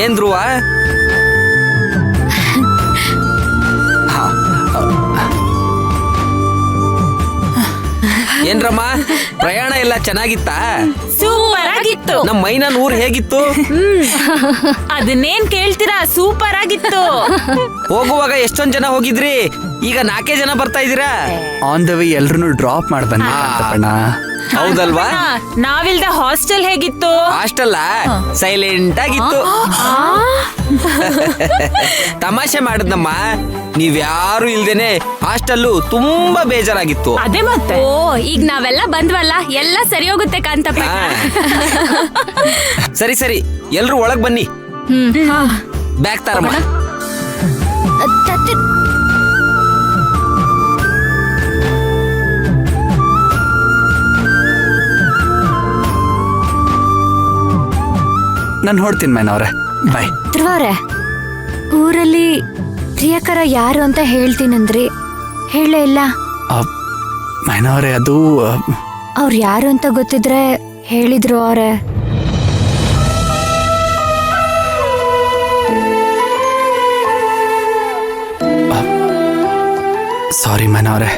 ಏನ್ ಧ್ರುವ? ಏನ್ರಮ್ಮ, ಪ್ರಯಾಣ ಎಲ್ಲ ಚೆನ್ನಾಗಿತ್ತಾ? ಸೂಪರ್ ಆಗಿತ್ತು. ನಮ್ಮ ಮೈನನ್ ಊರ್ ಹೇಗಿತ್ತು? ಅದನ್ನೇನ್ ಕೇಳ್ತೀರಾ, ಸೂಪರ್ ಆಗಿತ್ತು. ಹೋಗುವಾಗ ಎಷ್ಟೊಂದ್ ಜನ ಹೋಗಿದ್ರಿ? ಈಗ 4 ಜನ ಬರ್ತಾ ಇದೀರಾ? ಆನ್ ದ ವೇ ಎಲ್ರು ಡ್ರಾಪ್ ಮಾಡಿ ಬಣ್ಣ. ಹೌದಲ್ವಾ? ನಾವಿಲ್ದ ಹಾಸ್ಟೆಲ್ ಹೇಗಿತ್ತು? ಹಾಸ್ಟೆಲ್ ಸೈಲೆಂಟ್ ಆಗಿತ್ತು. ತಮಾಷೆ ಮಾಡಿದ್ನಮ್ಮ, ನೀವ್ಯಾರು ಇಲ್ದೇನೆ ಹಾಸ್ಟೆಲ್ ತುಂಬಾ ಬೇಜಾರಾಗಿತ್ತು. ಅದೇ ಮತ್ತೆ. ಓ, ಈಗ ನಾವೆಲ್ಲ ಬಂದ್ವಲ್ಲ, ಎಲ್ಲ ಸರಿ ಹೋಗುತ್ತೆ ಕಾಂತಪ್ಪ. ಸರಿ ಸರಿ, ಎಲ್ರು ಒಳಗ್ ಬನ್ನಿ. ಬ್ಯಾಗ್ ತಾರಮ್ಮ. ನಾನು ಹೊಡ್ತೀನಿ ಮೇನವ್ರೆ, ಬಾಯ್. ಧ್ರುವರೇ, ಊರಲ್ಲಿ ಪ್ರಿಯಕರ ಯಾರು ಅಂತ ಹೇಳ್ತೀನಂದ್ರಿ, ಹೇಳೇ ಇಲ್ಲ. ಮೇನವ್ರೆ, ಅದು ಅವ್ರು ಯಾರು ಅಂತ ಗೊತ್ತಿದ್ರೆ ಹೇಳಿದ್ರು ಅವ್ರೆ. ಸಾರಿ ಮೇನವ್ರೆ,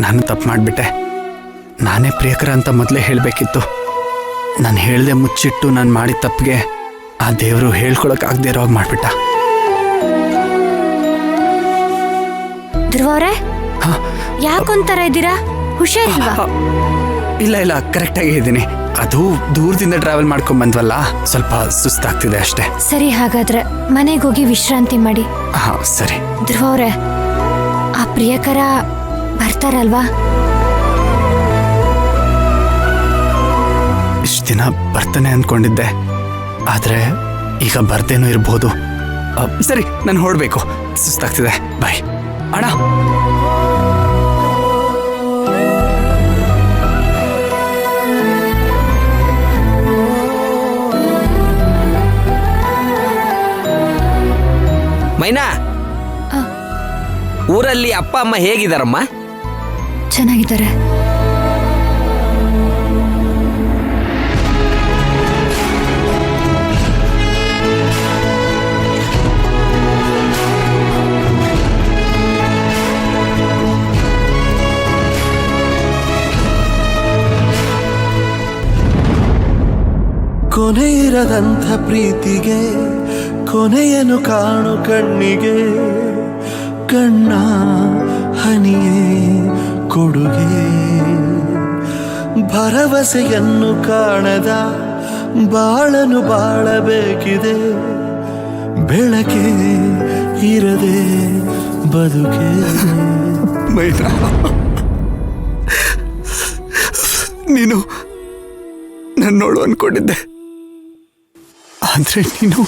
ನಾನು ತಪ್ಪು ಮಾಡಿಬಿಟ್ಟೆ. ನಾನೇ ಪ್ರಿಯಕರ ಅಂತ ಮೊದಲೇ ಹೇಳಬೇಕಿತ್ತು. ನಾನು ಹೇಳ್ದೆ ಮುಚ್ಚಿಟ್ಟು ನಾನು ಮಾಡಿದ ತಪ್ಪಿಗೆ ಆ ದೇವರು ಹೇಳ್ಕೊಳಕ್ಕಾಗದೇ ಇರೋ ಹಾಗೆ ಮಾಡಿಬಿಟ್ಟ. ಧ್ರುವರೇ, ಯಾಕೊಂತರ ಇದ್ದೀರಾ? ಹುಷಾರಿಲ್ವಾ? ಇಲ್ಲ ಇಲ್ಲ, ಕರೆಕ್ಟಾಗಿ ಇದ್ದೀನಿ. ಅದು ದೂರದಿಂದ ಟ್ರಾವೆಲ್ ಮಾಡ್ಕೊಂಡ್ ಬಂದ್ವಲ್ಲ, ಸ್ವಲ್ಪ ಸುಸ್ತಾಗ್ತಿದೆ ಅಷ್ಟೇ. ಸರಿ, ಹಾಗಾದ್ರೆ ಮನೆಗೆ ಹೋಗಿ ವಿಶ್ರಾಂತಿ ಮಾಡಿ. ಹಾ ಸರಿ. ಧ್ರುವರೇ, ಆ ಪ್ರಿಯಕರ ಬರ್ತಾರಲ್ವಾ? ಇಷ್ಟು ದಿನ ಬರ್ತಾನೆ ಅಂದ್ಕೊಂಡಿದ್ದೆ, ಆದ್ರೆ ಈಗ ಬರ್ದೇನೂ ಇರ್ಬೋದು. ಸರಿ, ನಾನು ಹೊರಡ್ಬೇಕು, ಸುಸ್ತಾಗ್ತಿದೆ. ಬಾಯ್ ಅಣ್ಣ. ಮೈನಾ, ಊರಲ್ಲಿ ಅಪ್ಪ ಅಮ್ಮ ಹೇಗಿದಾರಮ್ಮ? ಚೆನ್ನಾಗಿದ್ದಾರೆ. ಕೊನೆ ಇರದಂಥ ಪ್ರೀತಿಗೆ ಕೊನೆಯನ್ನು ಕಾಣು ಕಣ್ಣಿಗೆ, ಕಣ್ಣ ಹನಿಯೇ ಕೊಡುಗೆ. ಭರವಸೆಯನ್ನು ಕಾಣದ ಬಾಳನು ಬಾಳಬೇಕಿದೆ, ಬೆಳಕೆ ಇರದೆ ಬದುಕೆ. ಮೈನಾ, ನೀನು ನನ್ನೋಳು ಅನ್ಕೊಂಡಿದ್ದೆ, ಆದ್ರೆ ನೀನು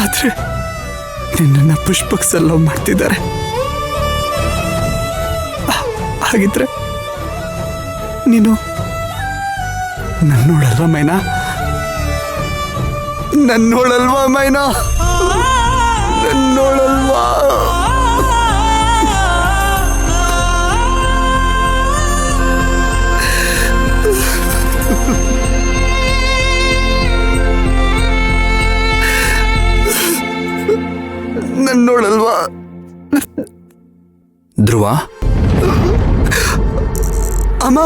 ಆದ್ರೆ ನಿನ್ನ ಪುಷ್ಪಕ್ ಲವ್ ಮಾಡ್ತಿದ್ದಾರೆ. ಹಾಗಿದ್ರೆ ನೀನು ನನ್ನೋಳಲ್ವಾ ಮೈನಾ? ನನ್ನೋಳಲ್ವಾ ಮೈನಾ? ನನ್ನೋಳಲ್ವಾ? ನನ್ನೋಳಲ್ವಾ? ಧ್ರುವ, ಅಮ್ಮ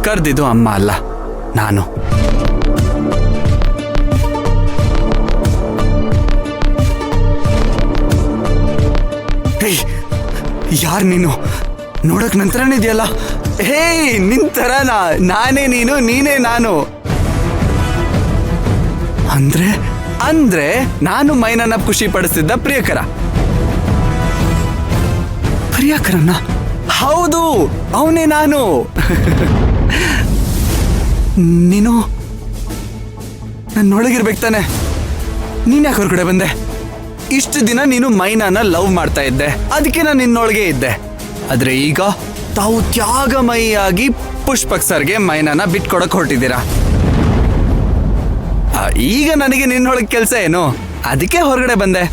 ಕರ್ದಿದ್ದು ಅಮ್ಮ ಅಲ್ಲ, ನಾನು. ಯಾರ್ ನೀನು? ನೋಡಕ್ ನಂತರನೇ ಇದೆಯಲ್ಲ. ಹೇ, ನಿಂತರನ ನಾನೇ ನೀನು, ನೀನೇ ನಾನು. ಅಂದ್ರೆ ಅಂದ್ರೆ ನಾನು ಮೈನನ್ನ ಖುಷಿ ಪಡಿಸ್ತಿದ್ದ ಪ್ರಿಯಕರ. ಪ್ರಿಯಕರನ್ನ? ಹೌದು, ಅವನೇ ನಾನು. ನೀನು ನನ್ನೊಳಗಿರ್ಬೇಕು ತಾನೆ. ನೀನ್ ಯಾಕೆ ಹೊರಗಡೆ ಬಂದೆ? ಇಷ್ಟು ದಿನ ನೀನು ಮೈನಾನ ಲವ್ ಮಾಡ್ತಾ ಇದ್ದೆ, ಅದಕ್ಕೆ ನಾನು ನಿನ್ನೊಳಗೆ ಇದ್ದೆ. ಆದ್ರೆ ಈಗ ತಾವು ತ್ಯಾಗಮಯಿಯಾಗಿ ಪುಷ್ಪಕ್ ಸರ್ಗೆ ಮೈನಾನ ಬಿಟ್ಕೊಡಕ್ ಹೊರಟಿದ್ದೀರಾ. ಈಗ ನನಗೆ ನಿನ್ನೊಳಗೆ ಕೆಲಸ ಏನು, ಅದಕ್ಕೆ ಹೊರಗಡೆ ಬಂದೆ.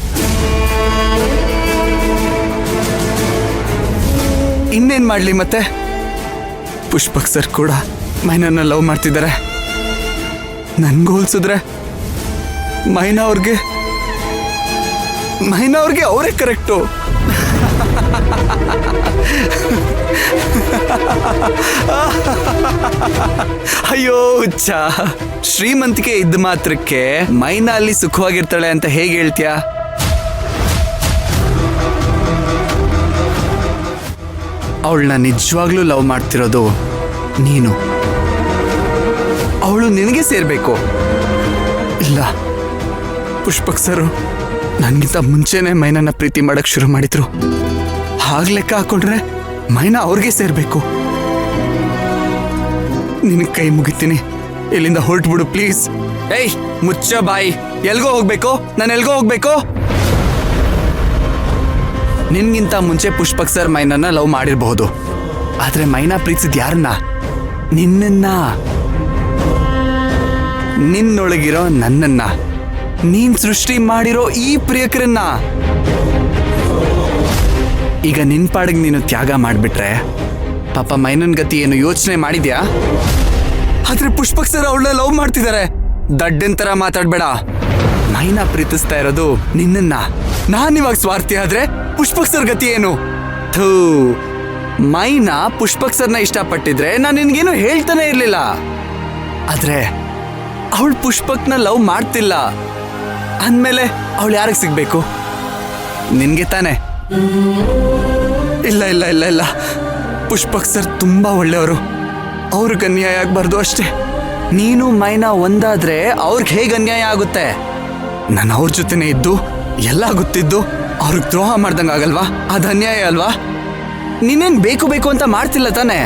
ಇನ್ನೇನ್ ಮಾಡ್ಲಿ ಮತ್ತೆ? ಪುಷ್ಪಕ್ ಸರ್ ಕೂಡ ಮೈನನ್ನ ಲವ್ ಮಾಡ್ತಿದ್ದಾರೆ. ನನ್ಗೂ ಹೋಲ್ಸಿದ್ರೆ ಮೈನಾ ಅವ್ರಿಗೆ ಅವರೇ ಕರೆಕ್ಟು. ಅಯ್ಯೋ ಹುಚ್ಚ, ಶ್ರೀಮಂತಿಕೆ ಇದ್ದ ಮಾತ್ರಕ್ಕೆ ಮೈನಾ ಅಲ್ಲಿ ಸುಖವಾಗಿರ್ತಾಳೆ ಅಂತ ಹೇಗೆ ಹೇಳ್ತೀಯಾ? ಅವಳನ್ನ ನಿಜವಾಗ್ಲೂ ಲವ್ ಮಾಡ್ತಿರೋದು ನೀನು. ಅವಳು ನಿನಗೆ ಸೇರ್ಬೇಕು. ಇಲ್ಲ, ಪುಷ್ಪಕ್ ಸರು ನನ್ಗಿಂತ ಮುಂಚೆನೆ ಮೈನನ್ನ ಪ್ರೀತಿ ಮಾಡಕ್ ಶುರು ಮಾಡಿದ್ರು. ಹಾಗ್ ಲೆಕ್ಕ ಹಾಕೊಂಡ್ರೆ ಮೈನಾ ಅವ್ರಿಗೆ ಸೇರ್ಬೇಕು. ನಿನಗೆ ಕೈ ಮುಗಿತೀನಿ, ಇಲ್ಲಿಂದ ಹೊರಟ್ಬಿಡು ಪ್ಲೀಸ್. ಏಯ್ ಮುಚ್ಚ ಬಾಯಿ. ಎಲ್ಗೋ ಹೋಗ್ಬೇಕು? ನಾನು ಎಲ್ಗೋ ಹೋಗ್ಬೇಕು? ನಿನ್ಗಿಂತ ಮುಂಚೆ ಪುಷ್ಪಕ್ ಸರ್ ಮೈನನ್ನ ಲವ್ ಮಾಡಿರಬಹುದು, ಆದ್ರೆ ಮೈನಾ ಪ್ರೀತಿಸಿದ ಯಾರನ್ನ? ನಿನ್ನನ್ನ, ನಿನ್ನೊಳಗಿರೋ ನನ್ನನ್ನ, ನೀನ್ ಸೃಷ್ಟಿ ಮಾಡಿರೋ ಈ ಪ್ರಿಯಕರನ್ನ. ಈಗ ನಿನ್ ಪಾಡಿಗೆ ನೀನು ತ್ಯಾಗ ಮಾಡ್ಬಿಟ್ರೆ ಪಾಪ ಮೈನನ್ ಗತಿ ಏನು ಯೋಚನೆ ಮಾಡಿದ್ಯಾ? ಆದ್ರೆ ಪುಷ್ಪಕ್ ಸರ್ ಅವಳನ್ನ ಲವ್ ಮಾಡ್ತಿದ್ದಾರೆ. ದಡ್ಡನ್ ತರ ಮಾತಾಡ್ಬೇಡ. ಮೈನಾ ಪ್ರೀತಿಸ್ತಾ ಇರೋದು ನಿನ್ನನ್ನ. ನಾನ್ ಇವಾಗ ಸ್ವಾರ್ಥಿ ಆದ್ರೆ ಪುಷ್ಪಕ್ ಸರ್ ಗತಿ ಏನು? ಥೂ, ಮೈನಾ ಪುಷ್ಪಕ್ ಸರ್ನ ಇಷ್ಟಪಟ್ಟಿದ್ರೆ ನಾನು ನಿನ್ಗೇನು ಹೇಳ್ತಾನೆ ಇರ್ಲಿಲ್ಲ. ಆದ್ರೆ ಅವಳು ಪುಷ್ಪಕ್ನ ಲವ್ ಮಾಡ್ತಿಲ್ಲ ಅಂದ್ಮೇಲೆ ಅವಳು ಯಾರಿಗೆ ಸಿಗ್ಬೇಕು? ನಿನ್ಗೆ ತಾನೆ? ಇಲ್ಲ ಇಲ್ಲ ಇಲ್ಲ ಇಲ್ಲ, ಪುಷ್ಪಕ್ ಸರ್ ತುಂಬಾ ಒಳ್ಳೆಯವರು. ಅವ್ರಿಗೆ ಅನ್ಯಾಯ ಆಗ್ಬಾರ್ದು ಅಷ್ಟೇ. ನೀನು ಮೈನಾ ಒಂದಾದ್ರೆ ಅವ್ರಿಗೆ ಹೇಗೆ ಅನ್ಯಾಯ ಆಗುತ್ತೆ? ನಾನು ಅವ್ರ ಜೊತೆನೆ ಇದ್ದು ಎಲ್ಲ ಗೊತ್ತಿದ್ದು ಅವ್ರಿಗೆ ದ್ರೋಹ ಮಾಡ್ದಂಗ ಆಗಲ್ವಾ? ಅದು ಅನ್ಯಾಯ ಅಲ್ವಾ? ನೀನೇನ್ ಬೇಕು ಬೇಕು ಅಂತ ಮಾಡ್ತಿಲ್ಲ ತಾನೆ?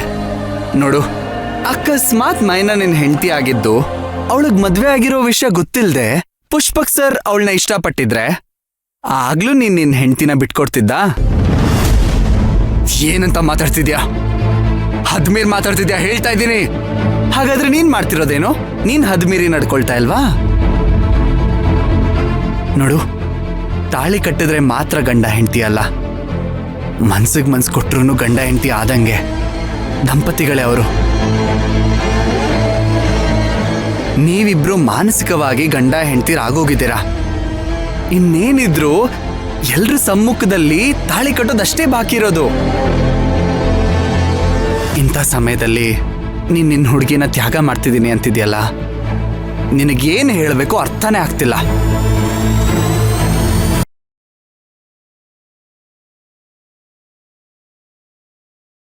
ನೋಡು, ಅಕಸ್ಮಾತ್ ಮೈನಾ ನಿನ್ ಹೆಂಡತಿ ಆಗಿದ್ದು ಅವಳಿಗೆ ಮದ್ವೆ ಆಗಿರೋ ವಿಷಯ ಗೊತ್ತಿಲ್ದೆ ಪುಷ್ಪಕ್ ಸರ್ ಅವಳನ್ನ ಇಷ್ಟಪಟ್ಟಿದ್ರೆ ಆಗ್ಲೂ ನೀನ್ ನಿನ್ ಹೆಂಡತಿನ ಬಿಟ್ಕೊಡ್ತಿದ್ದ? ಏನಂತ ಮಾತಾಡ್ತಿದ್ಯಾ? ಹದ್ಮೀರ್ ಮಾತಾಡ್ತಿದ್ಯಾ ಹೇಳ್ತಾ ಇದ್ದೀನಿ. ಹಾಗಾದ್ರೆ ನೀನ್ ಮಾಡ್ತಿರೋದೇನು? ನೀನ್ ಹದ್ಮೀರಿ ನಡ್ಕೊಳ್ತಾ ಇಲ್ವಾ? ನೋಡು, ತಾಳಿ ಕಟ್ಟಿದ್ರೆ ಮಾತ್ರ ಗಂಡ ಹೆಂಡತಿ ಅಲ್ಲ, ಮನ್ಸಿಗೆ ಮನ್ಸು ಕೊಟ್ರು ಗಂಡ ಹೆಂಡತಿ ಆದಂಗೆ ದಂಪತಿಗಳೇ ಅವರು. ನೀವಿಬ್ರು ಮಾನಸಿಕವಾಗಿ ಗಂಡ ಹೆಂಡತಿರಾಗೋಗಿದ್ದೀರಾ. ಇನ್ನೇನಿದ್ರು ಎಲ್ರ ಸಮ್ಮುಖದಲ್ಲಿ ತಾಳಿ ಕಟ್ಟೋದಷ್ಟೇ ಬಾಕಿ ಇರೋದು. ಇಂಥ ಸಮಯದಲ್ಲಿ ನೀನ್ ನಿನ್ನ ಹುಡುಗಿನ ತ್ಯಾಗ ಮಾಡ್ತಿದ್ದೀನಿ ಅಂತಿದ್ಯಲ್ಲ, ನಿನಗೇನು ಹೇಳಬೇಕು ಅರ್ಥನೇ ಆಗ್ತಿಲ್ಲ.